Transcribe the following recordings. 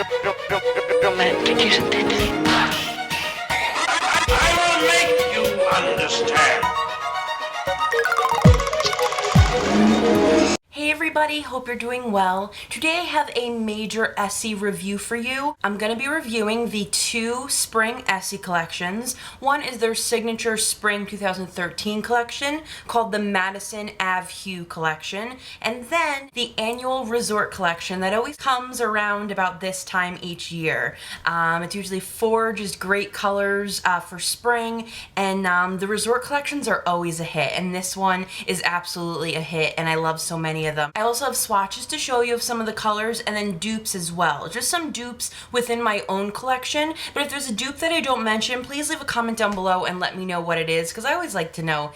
Romantic, isn't it? I will make you understand. Hey everybody, hope you're doing well. Today I have a major Essie review for you. I'm going to be reviewing the two spring Essie collections. One is their signature spring 2013 collection called the Madison Ave-Hue collection, and then the annual resort collection that always comes around about this time each year. It's usually four just great colors for spring, and the resort collections are always a hit, and this one is absolutely a hit, and I love so many of them. I also have swatches to show you of some of the colors, and then dupes as well. Just some dupes within my own collection, but if there's a dupe that I don't mention, please leave a comment down below and let me know what it is, because I always like to know,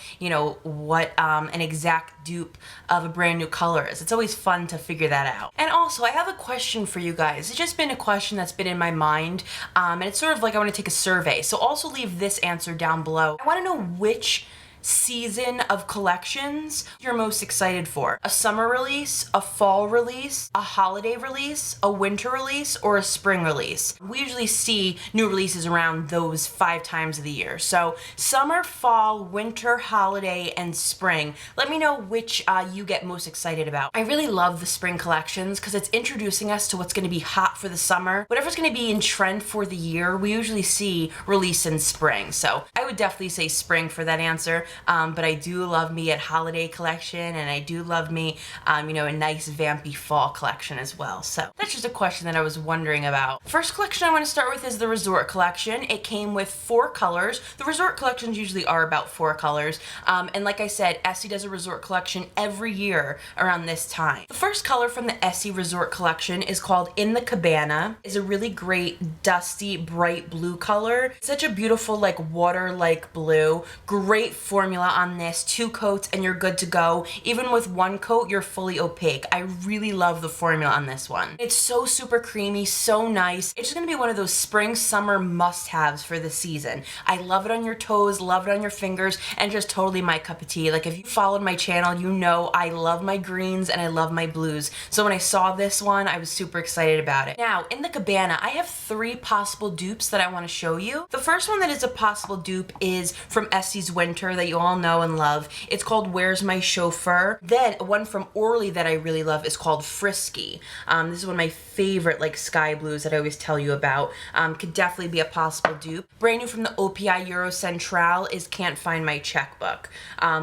what an exact dupe of a brand new color is. It's always fun to figure that out. And also, I have a question for you guys. It's just been a question that's been in my mind, and it's sort of like I want to take a survey, so also leave this answer down below. I want to know which season of collections you're most excited for. A summer release, a fall release, a holiday release, a winter release, or a spring release. We usually see new releases around those 5 times of the year. So summer, fall, winter, holiday, and spring. Let me know which you get most excited about. I really love the spring collections because it's introducing us to what's going to be hot for the summer. Whatever's going to be in trend for the year, we usually see release in spring. So I would definitely say spring for that answer. But I do love me a holiday collection, and I do love me, a nice vampy fall collection as well. So that's just a question that I was wondering about. First collection I want to start with is the resort collection. It came with 4 colors. The resort collections usually are about 4 colors. And like I said, Essie does a resort collection every year around this time. The first color from the Essie resort collection is called In the Cabana. It's a really great, dusty, bright blue color. Such a beautiful, water-like blue. Great formula on this. 2 coats and you're good to go. Even with 1 coat, you're fully opaque. I really love the formula on this one. It's so super creamy, so nice. It's just gonna be one of those spring, summer must-haves for the season. I love it on your toes, love it on your fingers, and just totally my cup of tea. Like, if you followed my channel, you know I love my greens and I love my blues. So when I saw this one, I was super excited about it. Now, in the Cabana, I have 3 possible dupes that I want to show you. The first one that is a possible dupe is from Essie's Winter that you all know and love. It's called Where's My Chauffeur. Then one from Orly that I really love is called Frisky. This is one of my favorite sky blues that I always tell you about. Could definitely be a possible dupe. Brand new from the OPI Euro Central is Can't Find My Checkbook,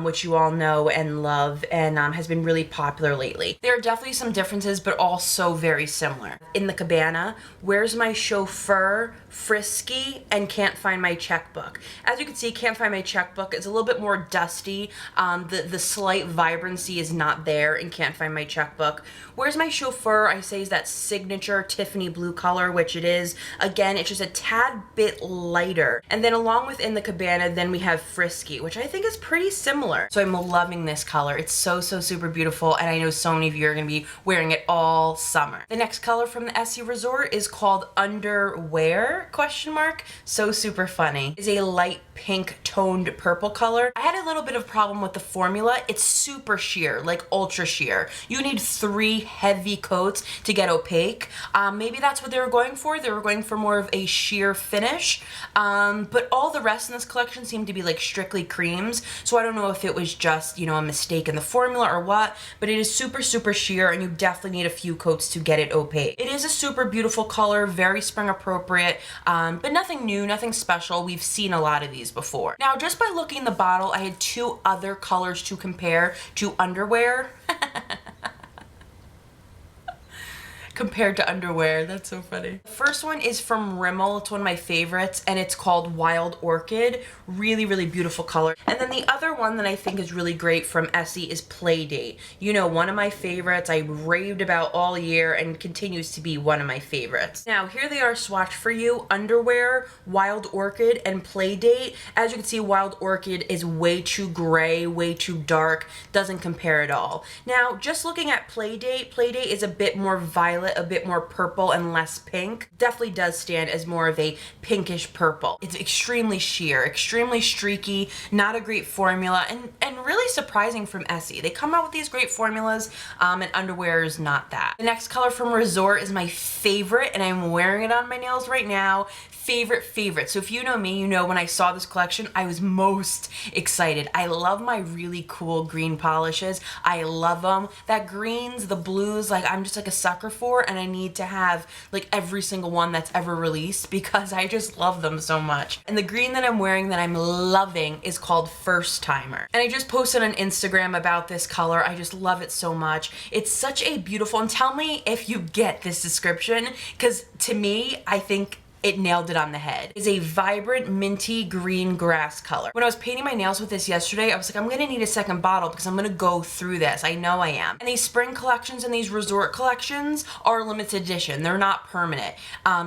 which you all know and love, and has been really popular lately. There are definitely some differences, but also very similar. In the Cabana, Where's My Chauffeur, Frisky, and Can't Find My Checkbook. As you can see, Can't Find My Checkbook is a little bit more dusty. The slight vibrancy is not there in Can't Find My Checkbook. Where's My Chauffeur, I say, is that signature Tiffany blue color, which it is. Again, it's just a tad bit lighter. And then along with In the Cabana, then we have Frisky, which I think is pretty similar. So I'm loving this color. It's so super beautiful, and I know so many of you are going to be wearing it all summer. The next color from the Essie Resort is called Underwear, question mark. So super funny. Is a light pink toned purple color. I had a little bit of problem with the formula. It's super sheer, like ultra sheer. You need 3 heavy coats to get opaque. Maybe that's what they were going for. They were going for more of a sheer finish. But all the rest in this collection seemed to be strictly creams. So I don't know if it was just, a mistake in the formula or what, but it is super sheer, and you definitely need a few coats to get it opaque. It is a super beautiful color, very spring appropriate, but nothing new, nothing special. We've seen a lot of these before. Now, just by looking in the bottle, I had 2 other colors to compare to Underwear. Compared to Underwear. That's so funny. The first one is from Rimmel. It's one of my favorites, and it's called Wild Orchid. Really beautiful color. And then the other one that I think is really great from Essie is Playdate. One of my favorites I raved about all year and continues to be one of my favorites. Now, here they are swatched for you. Underwear, Wild Orchid, and Playdate. As you can see, Wild Orchid is way too gray, way too dark. Doesn't compare at all. Now, just looking at Playdate, Playdate is a bit more violet violet, a bit more purple and less pink. Definitely does stand as more of a pinkish purple. It's extremely sheer, extremely streaky, not a great formula, and really surprising from Essie. They come out with these great formulas, and underwear is not that. The next color from Resort is my favorite, and I'm wearing it on my nails right now. Favorite. So if you know me, you know when I saw this collection, I was most excited. I love my really cool green polishes. I love them. That greens, the blues, like I'm just like a sucker for, and I need to have like every single one that's ever released because I just love them so much. And the green that I'm wearing that I'm loving is called First Timer. And I just posted on Instagram about this color. I just love it so much. It's such a beautiful, and tell me if you get this description, because to me, I think it nailed it on the head. It's a vibrant minty green grass color. When I was painting my nails with this yesterday, I was like, I'm gonna need a second bottle because I'm gonna go through this. I know I am. And these spring collections and these resort collections are limited edition. They're not permanent.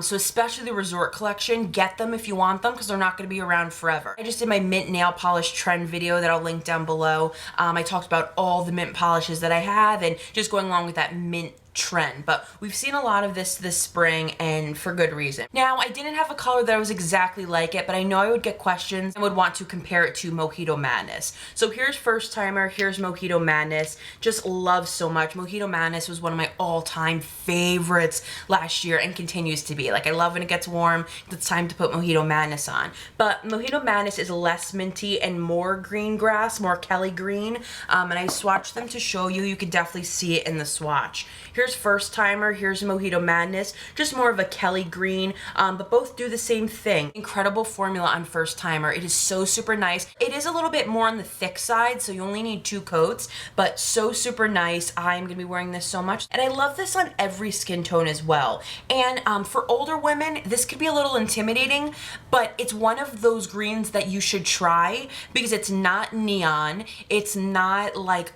So especially the resort collection, get them if you want them because they're not gonna be around forever. I just did my mint nail polish trend video that I'll link down below. I talked about all the mint polishes that I have and just going along with that mint trend, but we've seen a lot of this spring, and for good reason. Now, I didn't have a color that was exactly like it, but I know I would get questions and would want to compare it to Mojito Madness. So here's First Timer, here's Mojito Madness. Just love so much. Mojito Madness was one of my all-time favorites last year and continues to be. Like, I love when it gets warm. It's time to put Mojito Madness on. But Mojito Madness is less minty and more green grass, more Kelly green. And I swatched them to show you. You could definitely see it in the swatch. Here's First Timer, here's Mojito Madness, just more of a Kelly green, but both do the same thing. Incredible formula on First Timer. It is so super nice. It is a little bit more on the thick side, so you only need 2 coats, but so super nice. I'm gonna be wearing this so much, and I love this on every skin tone as well. And for older women, this could be a little intimidating, but it's one of those greens that you should try because it's not neon. It's not like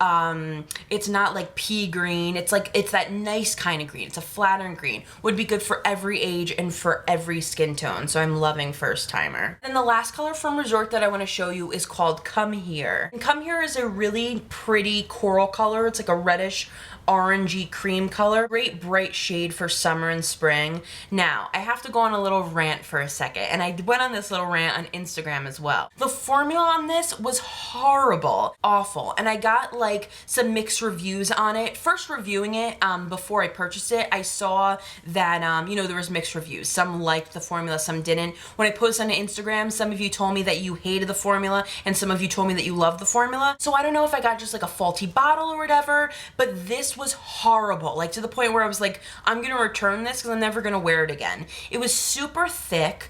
pea green. It's that nice kind of green. It's a flattering green. Would be good for every age and for every skin tone. So I'm loving First Timer. And the last color from Resort that I want to show you is called Come Here. And Come Here is a really pretty coral color. It's like a reddish orangey cream color. Great bright shade for summer and spring. Now, I have to go on a little rant for a second, and I went on this little rant on Instagram as well. The formula on this was horrible, awful, and I got like some mixed reviews on it. First reviewing it, before I purchased it, I saw that, you know, there was mixed reviews. Some liked the formula, some didn't. When I posted on Instagram, some of you told me that you hated the formula, and some of you told me that you loved the formula. So I don't know if I got just like a faulty bottle or whatever, but this was horrible, like to the point where I was like, I'm gonna return this because I'm never gonna wear it again. It was super thick.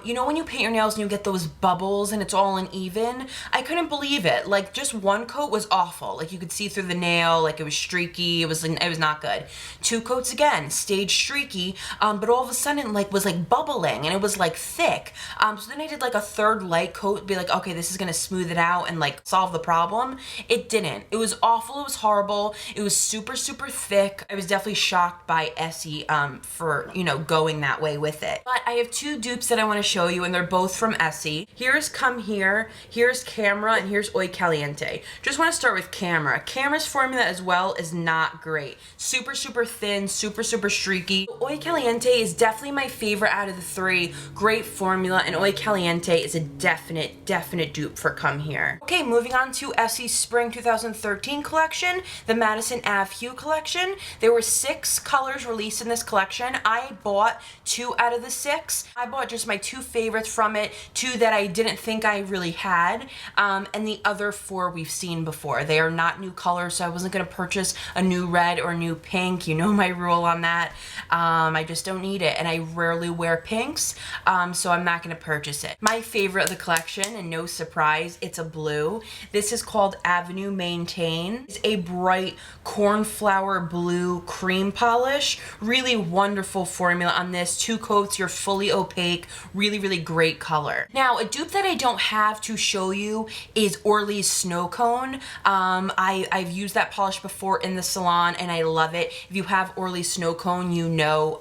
You know when you paint your nails and you get those bubbles and it's all uneven? I couldn't believe it. Like, just one coat was awful. Like, you could see through the nail, like it was streaky. It was not good. 2 coats again, stayed streaky, but all of a sudden was like bubbling and it was like thick. So then I did like a 3rd light coat, be like, okay, this is gonna smooth it out and like solve the problem. It didn't. It was awful. It was horrible. It was super thick. I was definitely shocked by Essie for, you know, going that way with it. But I have 2 dupes that I want to show you, and they're both from Essie. Here's Come Here, here's Camera, and here's Oy Caliente. Just want to start with Camera. Camera's formula as well is not great. Super thin, super streaky. Oy Caliente is definitely my favorite out of the 3. Great formula, and Oy Caliente is a definite dupe for Come Here. Okay, moving on to Essie's Spring 2013 collection, the Madison Ave-Hue collection. There were 6 colors released in this collection. I bought 2 out of the 6. I bought just my 2 favorites from it, 2 that I didn't think I really had, and the other 4 we've seen before. They are not new colors, so I wasn't going to purchase a new red or a new pink. You know my rule on that. I just don't need it, and I rarely wear pinks, so I'm not going to purchase it. My favorite of the collection, and no surprise, it's a blue. This is called Avenue Maintain. It's a bright cornflower blue cream polish. Really wonderful formula on this. 2 coats, you're fully opaque. Really great color. Now, a dupe that I don't have to show you is Orly's Snow Cone. I've used that polish before in the salon and I love it. If you have Orly Snow Cone, you know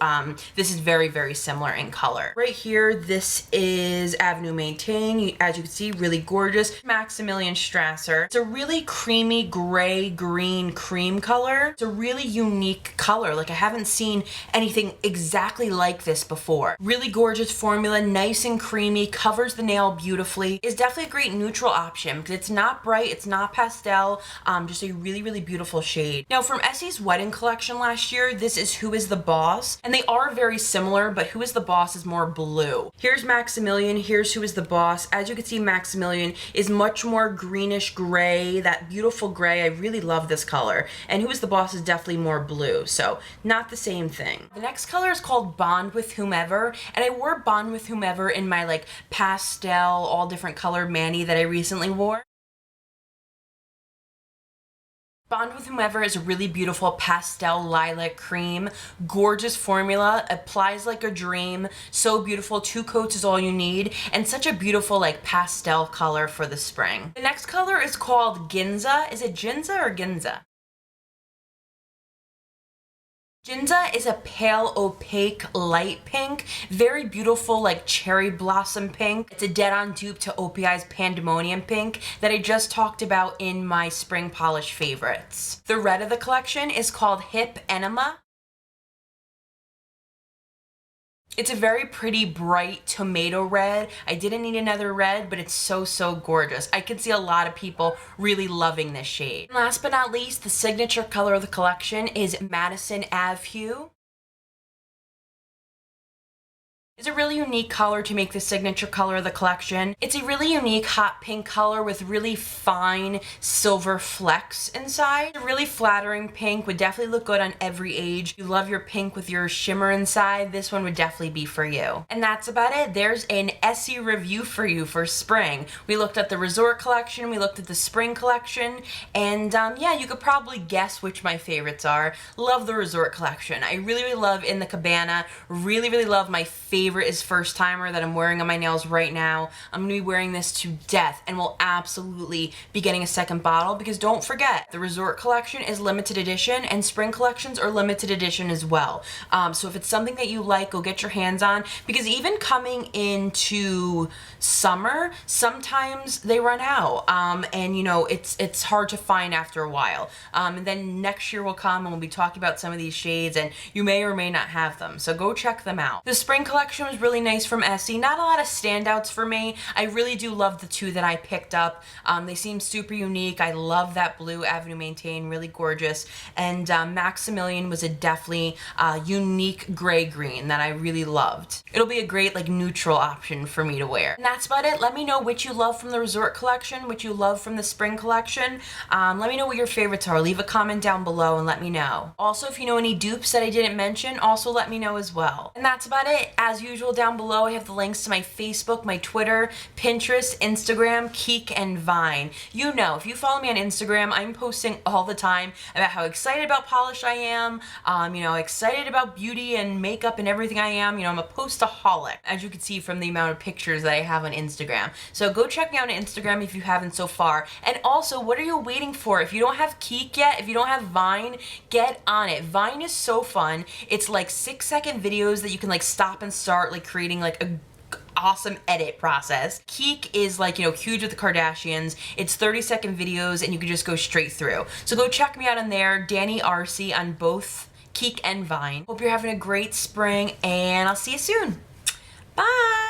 this is very, very similar in color. Right here, this is Avenue Maintain. As you can see, really gorgeous. Maximilian Strausse-Her. It's a really creamy gray, green, cream color. It's a really unique color. Like, I haven't seen anything exactly like this before. Really gorgeous formula, nice and creamy, covers the nail beautifully. It's definitely a great neutral option because it's not bright, it's not pastel, just a really, really beautiful shade. Now, from Essie's wedding collection last year, this is Who is the Boss? And they are very similar, but Who is the Boss is more blue. Here's Maximilian, here's Who is the Boss. As you can see, Maximilian is much more greenish gray, that beautiful gray. I really love this color. And Who is the Boss is definitely more blue, so not the same thing. The next color is called Bond with Whomever, and I wore Bond with Whomever in my like pastel, all different color mani that I recently wore. Bond with Whomever is a really beautiful pastel lilac cream, gorgeous formula, applies like a dream, so beautiful, 2 coats is all you need, and such a beautiful like pastel color for the spring. The next color is called Ginza. Is it Ginza or Ginza? Ginza is a pale opaque light pink, very beautiful like cherry blossom pink. It's a dead-on dupe to OPI's Pandemonium pink that I just talked about in my spring polish favorites. The red of the collection is called Hip-Anema. It's a very pretty bright tomato red. I didn't need another red, but it's so, so gorgeous. I can see a lot of people really loving this shade. And last but not least, the signature color of the collection is Madison Ave-Hue. It's a really unique color to make the signature color of the collection. It's a really unique hot pink color with really fine silver flecks inside. It's a really flattering pink, would definitely look good on every age. If you love your pink with your shimmer inside, this one would definitely be for you. And that's about it. There's an Essie review for you for spring. We looked at the resort collection, we looked at the spring collection, and yeah, you could probably guess which my favorites are. Love the resort collection. I really, really love In the Cabana. Really, really love my favorite is First Timer that I'm wearing on my nails right now. I'm gonna be wearing this to death and will absolutely be getting a second bottle because don't forget, the resort collection is limited edition and spring collections are limited edition as well. So if it's something that you like, go get your hands on, because even coming into summer, sometimes they run out, and you know, it's hard to find after a while. And then next year will come and we'll be talking about some of these shades and you may or may not have them, so go check them out. The spring collection was really nice from Essie. Not a lot of standouts for me. I really do love the 2 that I picked up. They seem super unique. I love that blue Avenue Maintain, really gorgeous. And Maximilian was a definitely unique gray green that I really loved. It'll be a great like neutral option for me to wear. And that's about it. Let me know which you love from the resort collection, which you love from the spring collection. Let me know what your favorites are. Leave a comment down below and let me know. Also, if you know any dupes that I didn't mention, also let me know as well. And that's about it. As usual, down below I have the links to my Facebook, my Twitter, Pinterest, Instagram, Keek, and Vine. You know, if you follow me on Instagram, I'm posting all the time about how excited about polish I am, you know, excited about beauty and makeup and everything I am. You know, I'm a postaholic, as you can see from the amount of pictures that I have on Instagram. So go check me out on Instagram if you haven't so far. And also, what are you waiting for? If you don't have Keek yet, if you don't have Vine, get on it. Vine is so fun. It's like 6-second videos that you can like stop and start like creating like a awesome edit process. Keek is like, you know, huge with the Kardashians. It's 30-second videos and you can just go straight through. So go check me out on there, Dani, Arci on both Keek and Vine. Hope you're having a great spring and I'll see you soon. Bye!